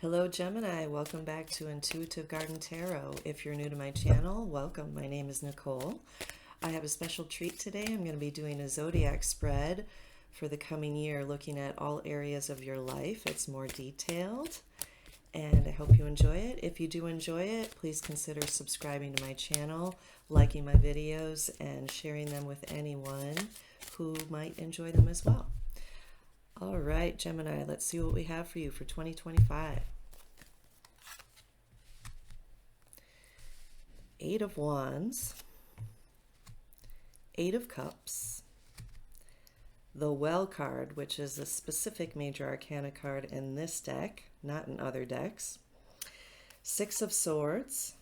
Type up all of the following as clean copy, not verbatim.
Hello Gemini, welcome back to Intuitive Garden Tarot. If you're new to my channel, welcome. My name is Nicole. I have a special treat today. I'm going to be doing a zodiac spread for the coming year, looking at all areas of your life. It's more detailed, and I hope you enjoy it. If you do enjoy it, please consider subscribing to my channel, liking my videos, and sharing them with anyone who might enjoy them as well. All right, Gemini, let's see what we have for you for 2025. Eight of Wands, Eight of Cups, the Well card, which is a specific major arcana card in this deck, not in other decks, Six of Swords,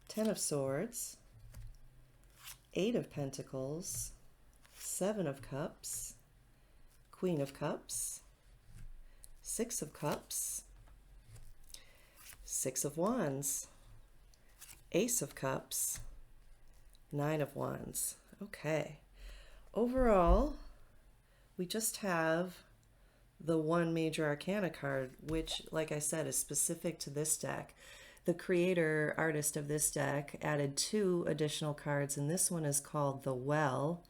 Ten of Swords, Eight of Pentacles, Seven of Cups, Queen of Cups, Six of Cups, Six of Wands, Ace of Cups, Nine of Wands. Okay. Overall, we just have the one major arcana card, which, like I said, is specific to this deck. The creator, artist of this deck, added two additional cards, and this one is called the Well,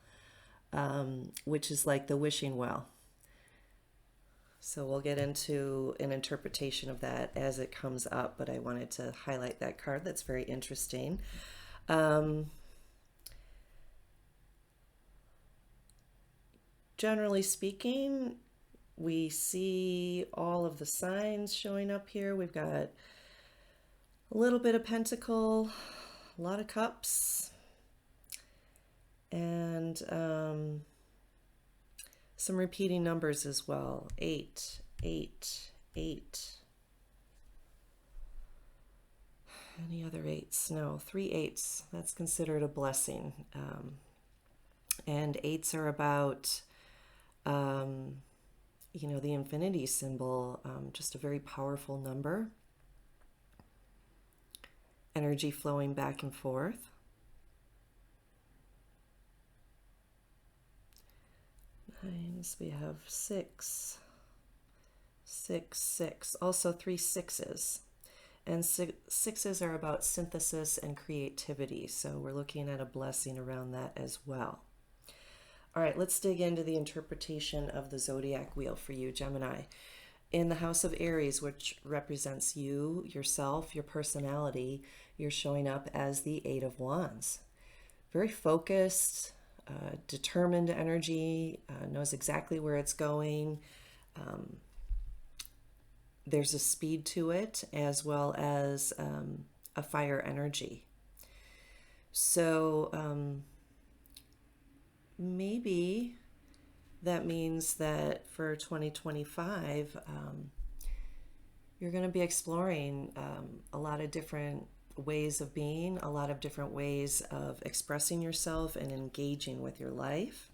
which is like the wishing well. So we'll get into an interpretation of that as it comes up, but I wanted to highlight that card. That's very interesting. Generally speaking, we see all of the signs showing up here. We've got a little bit of Pentacle, a lot of Cups, and some repeating numbers as well. 8, 8, 8. Any other eights? No, 3 8s. That's considered a blessing. And eights are about, the infinity symbol, just a very powerful number. Energy flowing back and forth. Nines, we have 6, 6, 6. Also 3 6s. And sixes are about synthesis and creativity. So we're looking at a blessing around that as well. All right, let's dig into the interpretation of the zodiac wheel for you, Gemini. In the house of Aries, which represents you, yourself, your personality, you're showing up as the Eight of Wands. Very focused, determined energy, knows exactly where it's going. There's a speed to it, as well as a fire energy. So maybe that means that for 2025, you're going to be exploring a lot of different ways of being, a lot of different ways of expressing yourself and engaging with your life.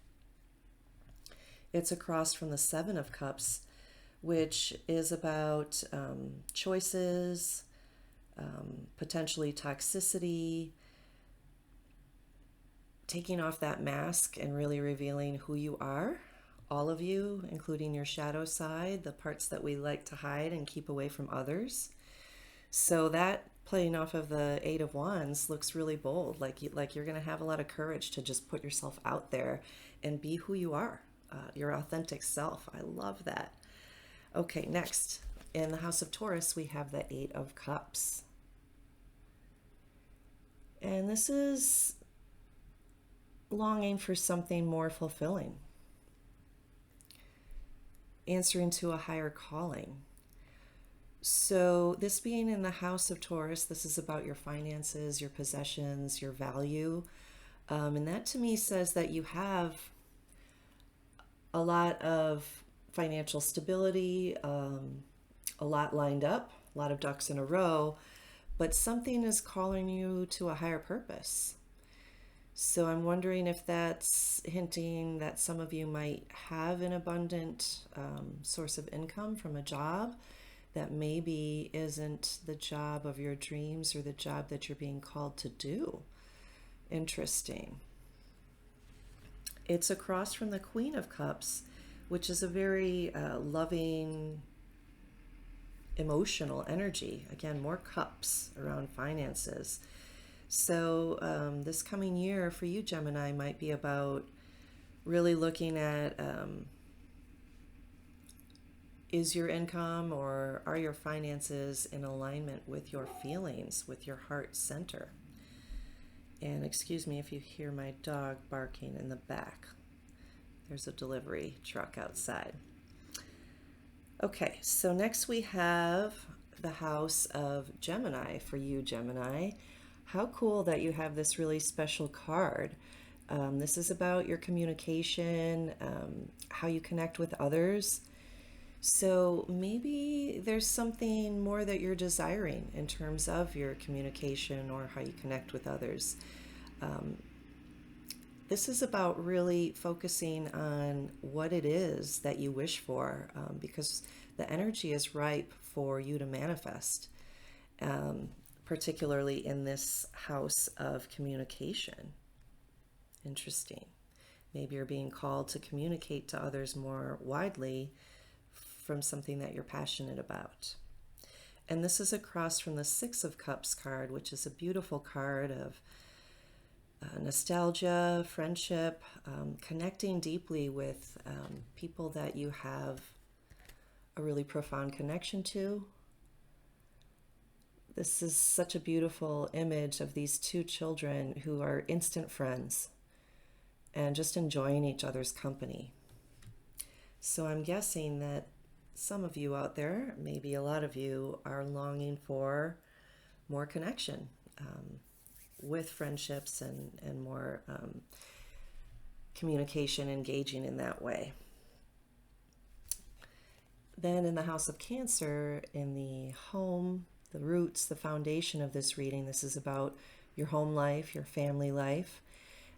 It's across from the Seven of Cups, which is about choices, potentially toxicity, taking off that mask and really revealing who you are, all of you, including your shadow side, the parts that we like to hide and keep away from others. So that, playing off of the Eight of Wands, looks really bold, like you're going to have a lot of courage to just put yourself out there and be who you are, your authentic self. I love that. Okay, next, in the house of Taurus, we have the Eight of Cups. And this is longing for something more fulfilling, answering to a higher calling. So this being in the house of Taurus, this is about your finances, your possessions, your value. And that to me says that you have a lot of financial stability, a lot lined up, a lot of ducks in a row, but something is calling you to a higher purpose. So I'm wondering if that's hinting that some of you might have an abundant source of income from a job that maybe isn't the job of your dreams or the job that you're being called to do. Interesting. It's across from the Queen of Cups, which is a very loving, emotional energy. Again, more cups around finances. So this coming year for you, Gemini, might be about really looking at is your income or are your finances in alignment with your feelings, with your heart center? And excuse me if you hear my dog barking in the back. There's a delivery truck outside. Okay, so next we have the house of Gemini for you, Gemini. How cool that you have this really special card. This is about your communication, how you connect with others. So maybe there's something more that you're desiring in terms of your communication or how you connect with others. This is about really focusing on what it is that you wish for, because the energy is ripe for you to manifest, particularly in this house of communication. Interesting. Maybe you're being called to communicate to others more widely from something that you're passionate about. And this is across from the Six of Cups card, which is a beautiful card of nostalgia, friendship, connecting deeply with people that you have a really profound connection to. This is such a beautiful image of these two children who are instant friends and just enjoying each other's company. So I'm guessing that some of you out there, maybe a lot of you, are longing for more connection with friendships and more communication, engaging in that way. Then in the house of Cancer, in the home, the roots, the foundation of this reading, this is about your home life, your family life.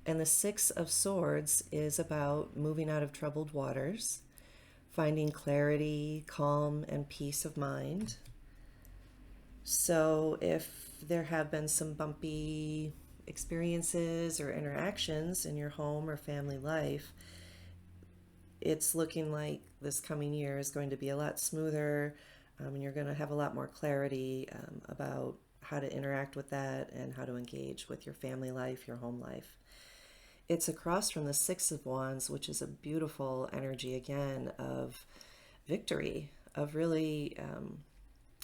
And the Six of Swords is about moving out of troubled waters, finding clarity, calm, and peace of mind. So if there have been some bumpy experiences or interactions in your home or family life, it's looking like this coming year is going to be a lot smoother, and you're going to have a lot more clarity about how to interact with that and how to engage with your family life, your home life. It's across from the Six of Wands, which is a beautiful energy, again, of victory, of really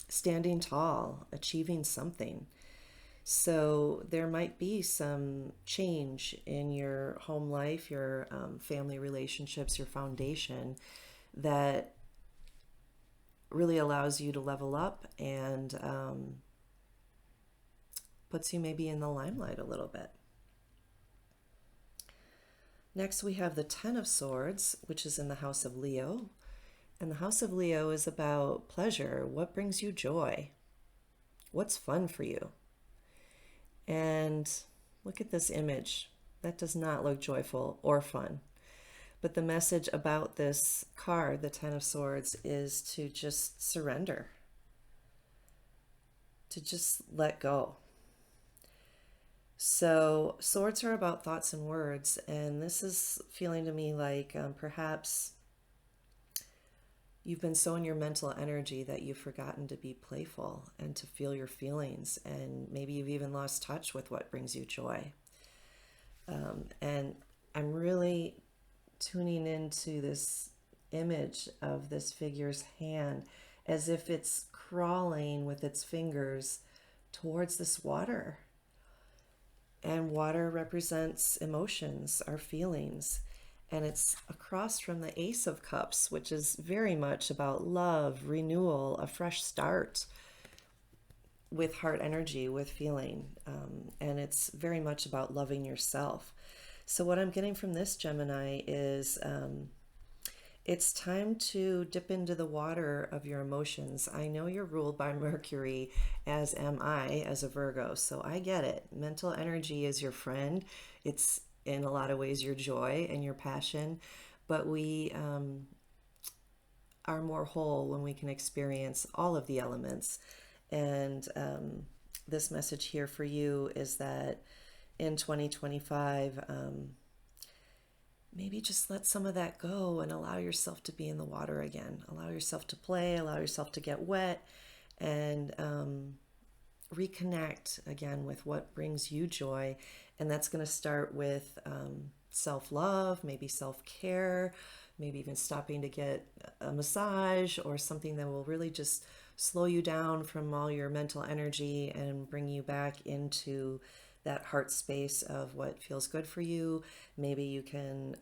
standing tall, achieving something. So there might be some change in your home life, your family relationships, your foundation that really allows you to level up and puts you maybe in the limelight a little bit. Next, we have the Ten of Swords, which is in the house of Leo. And the house of Leo is about pleasure. What brings you joy? What's fun for you? And look at this image. That does not look joyful or fun. But the message about this card, the Ten of Swords, is to just surrender, to just let go. So swords are about thoughts and words, and this is feeling to me like perhaps you've been so in your mental energy that you've forgotten to be playful and to feel your feelings, and maybe you've even lost touch with what brings you joy. And I'm really tuning into this image of this figure's hand as if it's crawling with its fingers towards this water. And water represents emotions, our feelings. And it's across from the Ace of Cups, which is very much about love, renewal, a fresh start with heart energy, with feeling. And it's very much about loving yourself. So what I'm getting from this, Gemini, is it's time to dip into the water of your emotions. I know you're ruled by Mercury, as am I as a Virgo, so I get it. Mental energy is your friend. It's in a lot of ways your joy and your passion, but we are more whole when we can experience all of the elements. And this message here for you is that in 2025, maybe just let some of that go and allow yourself to be in the water again. Allow yourself to play, allow yourself to get wet, and reconnect again with what brings you joy. And that's going to start with self-love, maybe self-care, maybe even stopping to get a massage or something that will really just slow you down from all your mental energy and bring you back into that heart space of what feels good for you. Maybe you can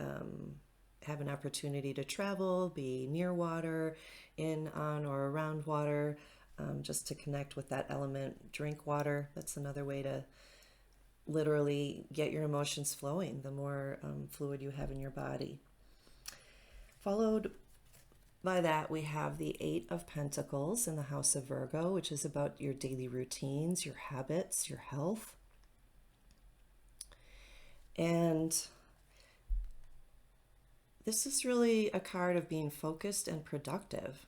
have an opportunity to travel, be near water, in, on, or around water, just to connect with that element. Drink water. That's another way to literally get your emotions flowing, the more fluid you have in your body. Followed by that, we have the Eight of Pentacles in the House of Virgo, which is about your daily routines, your habits, your health. And this is really a card of being focused and productive.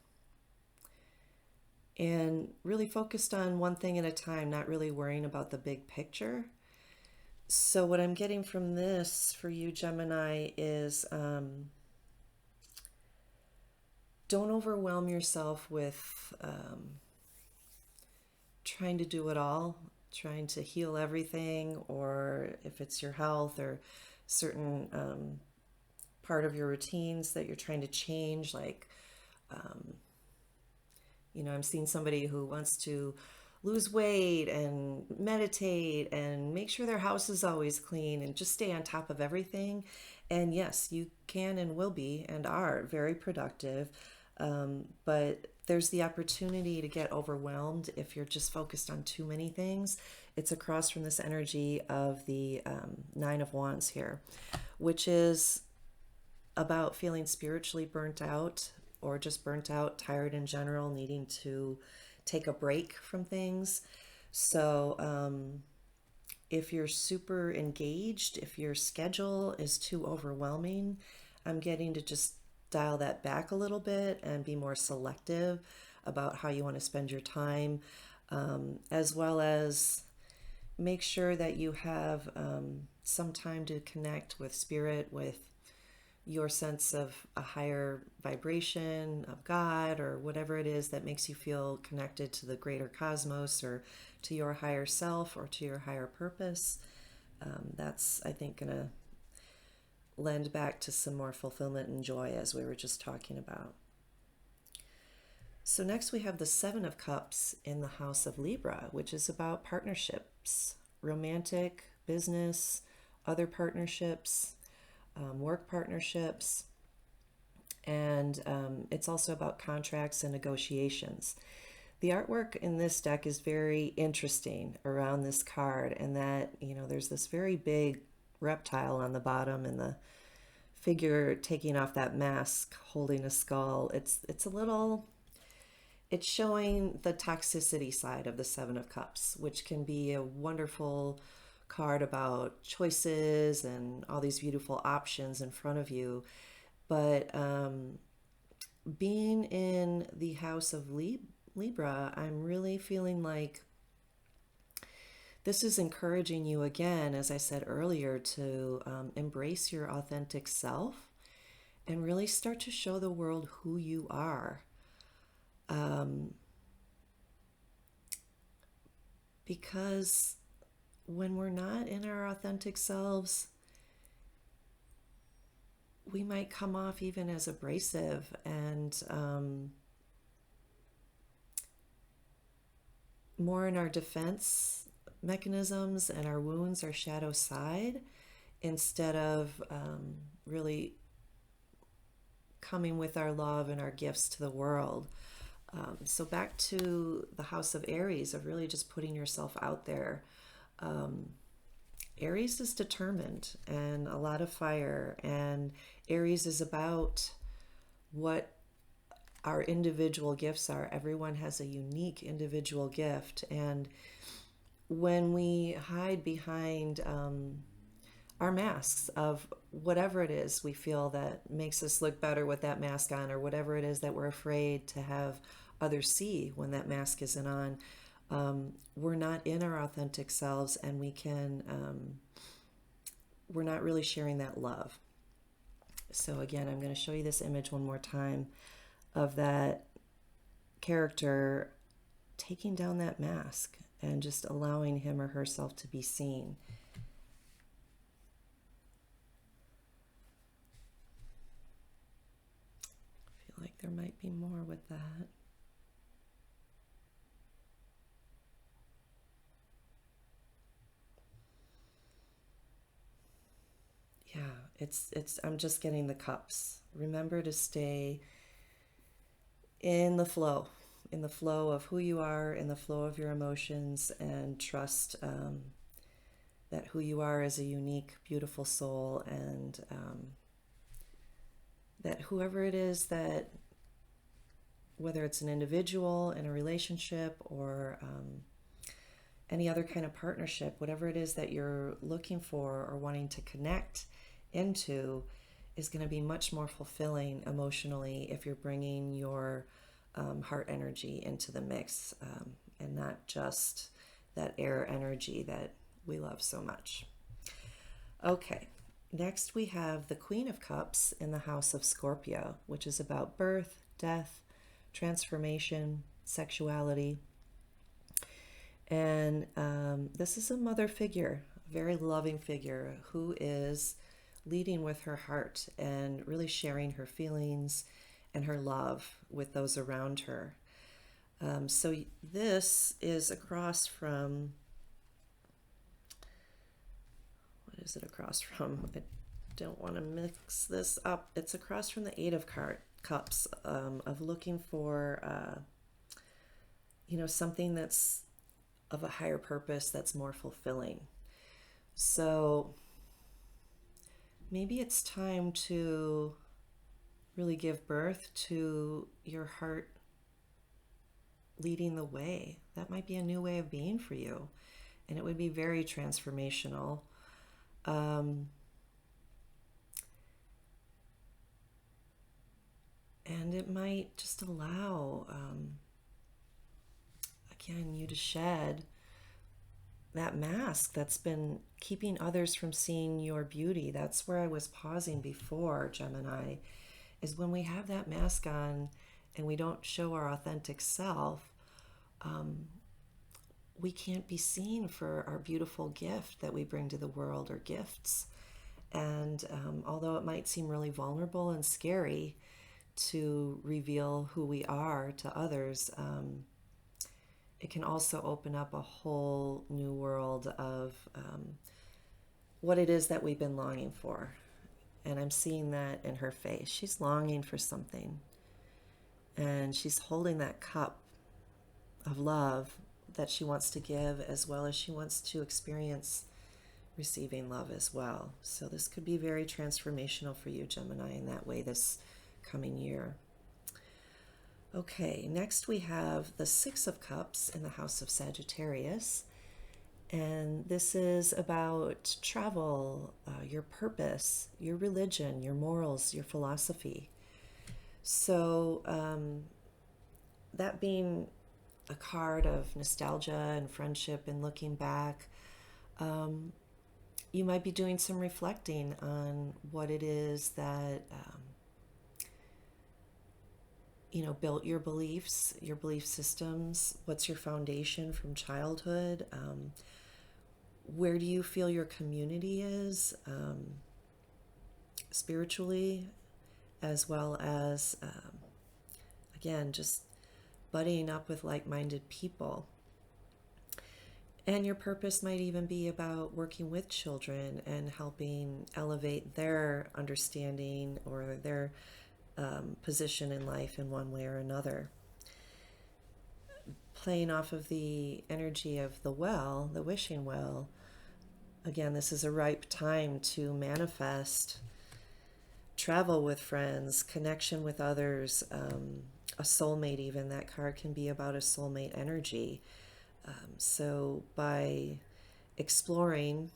And really focused on one thing at a time, not really worrying about the big picture. So what I'm getting from this for you, Gemini, is don't overwhelm yourself with trying to do it all, trying to heal everything, or if it's your health or certain part of your routines that you're trying to change, like, I'm seeing somebody who wants to lose weight and meditate and make sure their house is always clean and just stay on top of everything. And yes, you can and will be and are very productive. But there's the opportunity to get overwhelmed if you're just focused on too many things. It's across from this energy of the Nine of Wands here, which is about feeling spiritually burnt out, or just burnt out, tired in general, needing to take a break from things. So if you're super engaged, if your schedule is too overwhelming, I'm getting to just dial that back a little bit and be more selective about how you want to spend your time, as well as make sure that you have some time to connect with spirit, with your sense of a higher vibration of God, or whatever it is that makes you feel connected to the greater cosmos, or to your higher self, or to your higher purpose. That's, I think, going to lend back to some more fulfillment and joy, as we were just talking about. So next we have the Seven of Cups in the House of Libra, which is about partnerships, romantic, business, other partnerships, work partnerships, and it's also about contracts and negotiations. The artwork in this deck is very interesting around this card, and that, there's this very big reptile on the bottom, and the figure taking off that mask holding a skull. It's showing the toxicity side of the Seven of Cups, which can be a wonderful card about choices and all these beautiful options in front of you. But being in the House of Libra, I'm really feeling like this is encouraging you again, as I said earlier, to embrace your authentic self and really start to show the world who you are. Because when we're not in our authentic selves, we might come off even as abrasive and more in our defense mechanisms and our wounds, our shadow side, instead of really coming with our love and our gifts to the world. So back to the House of Aries, of really just putting yourself out there. Aries is determined and a lot of fire, and Aries is about what our individual gifts are. Everyone has a unique individual gift, and when we hide behind our masks of whatever it is we feel that makes us look better with that mask on, or whatever it is that we're afraid to have others see when that mask isn't on, we're not in our authentic selves, and we're not really sharing that love. So again, I'm going to show you this image one more time of that character taking down that mask and just allowing him or herself to be seen. I feel like there might be more with that. Yeah, I'm just getting the cups. Remember to stay in the flow, in the flow of who you are, in the flow of your emotions, and trust that who you are is a unique, beautiful soul, and that whoever it is that, whether it's an individual in a relationship or any other kind of partnership, whatever it is that you're looking for or wanting to connect into, is going to be much more fulfilling emotionally if you're bringing your heart energy into the mix, and not just that air energy that we love so much. Okay, next we have the Queen of Cups in the House of Scorpio, which is about birth, death, transformation, sexuality. And this is a mother figure, a very loving figure who is leading with her heart and really sharing her feelings and her love with those around her. So this is across from, what is it across from? I don't want to mix this up. It's across from the Eight of Cups, of looking for, something that's of a higher purpose that's more fulfilling. So maybe it's time to really give birth to your heart leading the way. That might be a new way of being for you, and it would be very transformational. And it might just allow, again, you to shed that mask that's been keeping others from seeing your beauty. That's where I was pausing before, Gemini, is when we have that mask on and we don't show our authentic self, we can't be seen for our beautiful gift that we bring to the world, or gifts. And although it might seem really vulnerable and scary to reveal who we are to others, it can also open up a whole new world of what it is that we've been longing for. And I'm seeing that in her face. She's longing for something. And she's holding that cup of love that she wants to give, as well as she wants to experience receiving love as well. So this could be very transformational for you, Gemini, in that way this coming year. Okay, next we have the Six of Cups in the House of Sagittarius. And this is about travel, your purpose, your religion, your morals, your philosophy. So that being a card of nostalgia and friendship and looking back, you might be doing some reflecting on what it is that built your beliefs, your belief systems. What's your foundation from childhood? Where do you feel your community is, spiritually, as well as, again, just buddying up with like-minded people. And your purpose might even be about working with children and helping elevate their understanding or their position in life in one way or another. Playing off of the energy of the well, the wishing well, again, this is a ripe time to manifest travel with friends, connection with others, a soulmate even. That card can be about a soulmate energy. So by exploring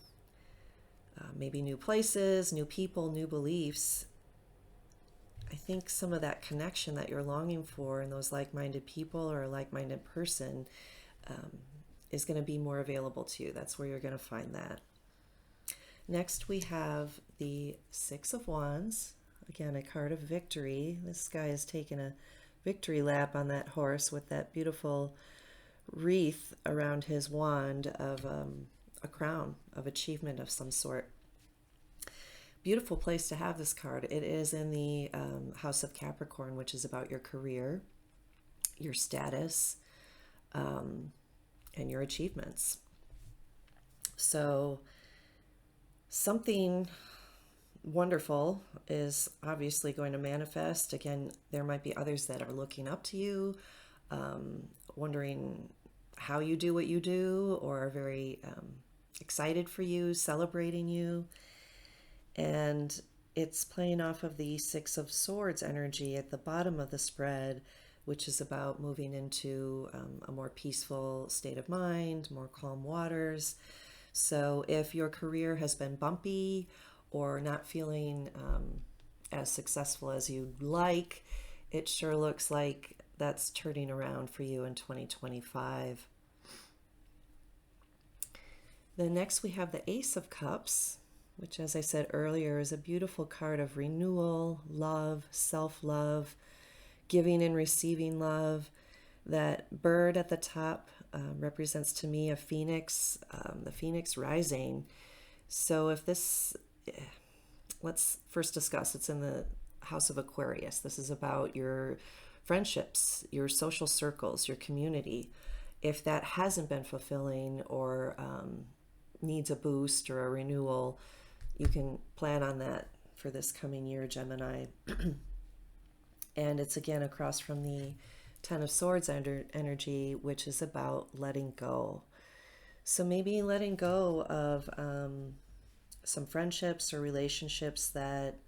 maybe new places, new people, new beliefs, I think some of that connection that you're longing for in those like-minded people or a like-minded person is going to be more available to you. That's where you're going to find that. Next, we have the Six of Wands. Again, a card of victory. This guy is taking a victory lap on that horse with that beautiful wreath around his wand of a crown of achievement of some sort. Beautiful place to have this card. It is in the House of Capricorn, which is about your career, your status, and your achievements. So something wonderful is obviously going to manifest. Again, there might be others that are looking up to you, wondering how you do what you do, or are very excited for you, celebrating you. And it's playing off of the Six of Swords energy at the bottom of the spread, which is about moving into a more peaceful state of mind, more calm waters. So if your career has been bumpy or not feeling as successful as you'd like, it sure looks like that's turning around for you in 2025. Then next we have the Ace of Cups, which, as I said earlier, is a beautiful card of renewal, love, self-love, giving and receiving love. That bird at the top represents to me a phoenix, the phoenix rising. So if this, let's first discuss, it's in the House of Aquarius. This is about your friendships, your social circles, your community. If that hasn't been fulfilling or needs a boost or a renewal, you can plan on that for this coming year, Gemini. And it's again across from the Ten of Swords energy, which is about letting go. So maybe letting go of some friendships or relationships that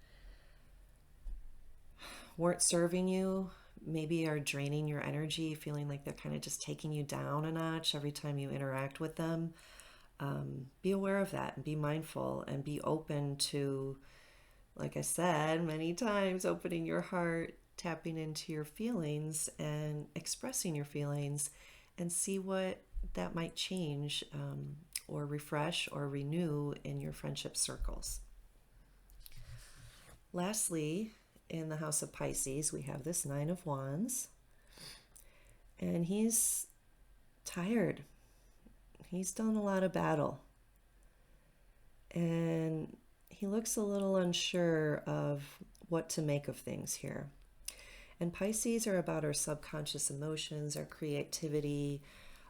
weren't serving you, maybe are draining your energy, feeling like they're kind of just taking you down a notch every time you interact with them. Be aware of that and be mindful and be open to, like I said many times, opening your heart, tapping into your feelings and expressing your feelings, and see what that might change or refresh or renew in your friendship circles. Lastly, in the House of Pisces, we have this Nine of Wands, and he's tired. He's done a lot of battle, and he looks a little unsure of what to make of things here. And Pisces are about our subconscious emotions, our creativity,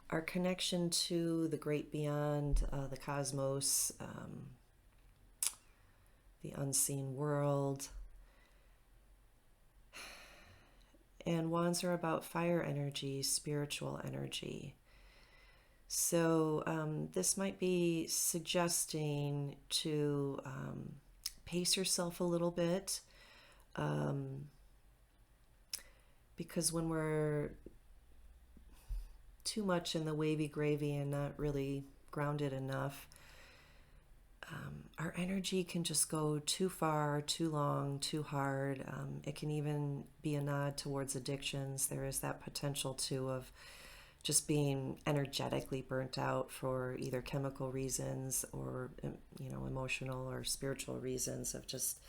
our connection to the great beyond, the cosmos, the unseen world. And wands are about fire energy, spiritual energy. So this might be suggesting to pace yourself a little bit, because when we're too much in the wavy gravy and not really grounded enough, our energy can just go too far, too long, too hard. It can even be a nod towards addictions. There is that potential too of just being energetically burnt out for either chemical reasons or emotional or spiritual reasons, of just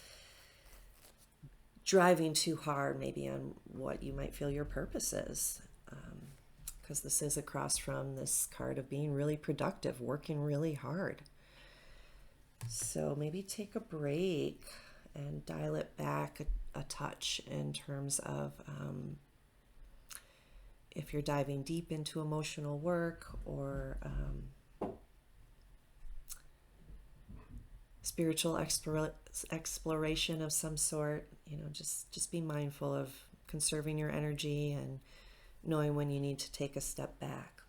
driving too hard maybe on what you might feel your purpose is, because this is across from this card of being really productive, working really hard. So maybe take a break and dial it back a touch in terms of if you're diving deep into emotional work or spiritual exploration of some sort. Just be mindful of conserving your energy and knowing when you need to take a step back.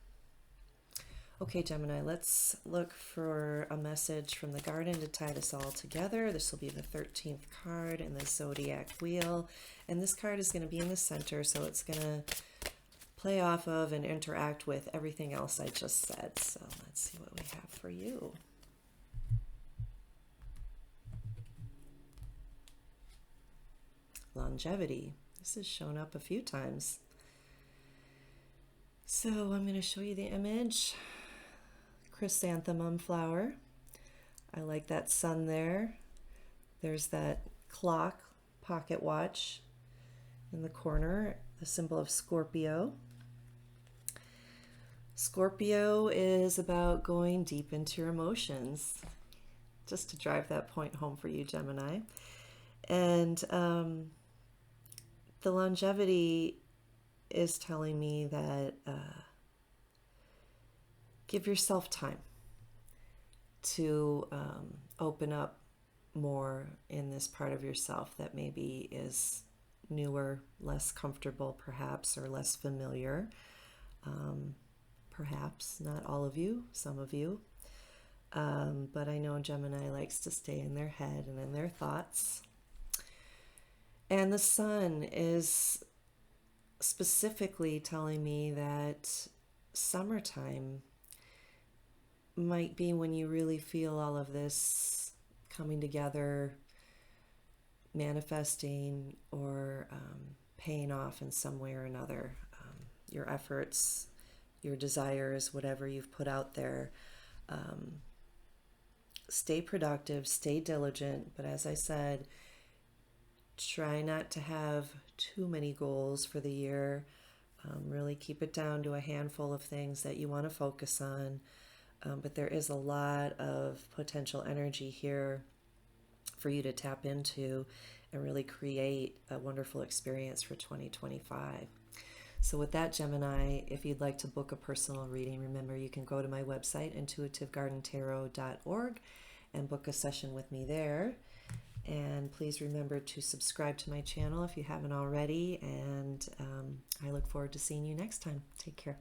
Okay, Gemini, let's look for a message from the garden to tie this all together. This will be the 13th card in the zodiac wheel, and this card is going to be in the center, so it's going to play off of and interact with everything else I just said. So let's see what we have for you. Longevity. This has shown up a few times. So I'm going to show you the image. Chrysanthemum flower. I like that sun there. There's that clock, pocket watch in the corner, the symbol of Scorpio. Scorpio is about going deep into your emotions, just to drive that point home for you, Gemini. And the longevity is telling me that give yourself time to open up more in this part of yourself that maybe is newer, less comfortable perhaps, or less familiar. Perhaps not all of you, some of you. But I know Gemini likes to stay in their head and in their thoughts. And the sun is specifically telling me that summertime might be when you really feel all of this coming together, manifesting, or paying off in some way or another. Your efforts, your desires, whatever you've put out there. Stay productive, stay diligent, but as I said, try not to have too many goals for the year. Really keep it down to a handful of things that you want to focus on. But there is a lot of potential energy here for you to tap into and really create a wonderful experience for 2025. So with that, Gemini, if you'd like to book a personal reading, remember you can go to my website, intuitivegardentarot.org, and book a session with me there. And please remember to subscribe to my channel if you haven't already. And I look forward to seeing you next time. Take care.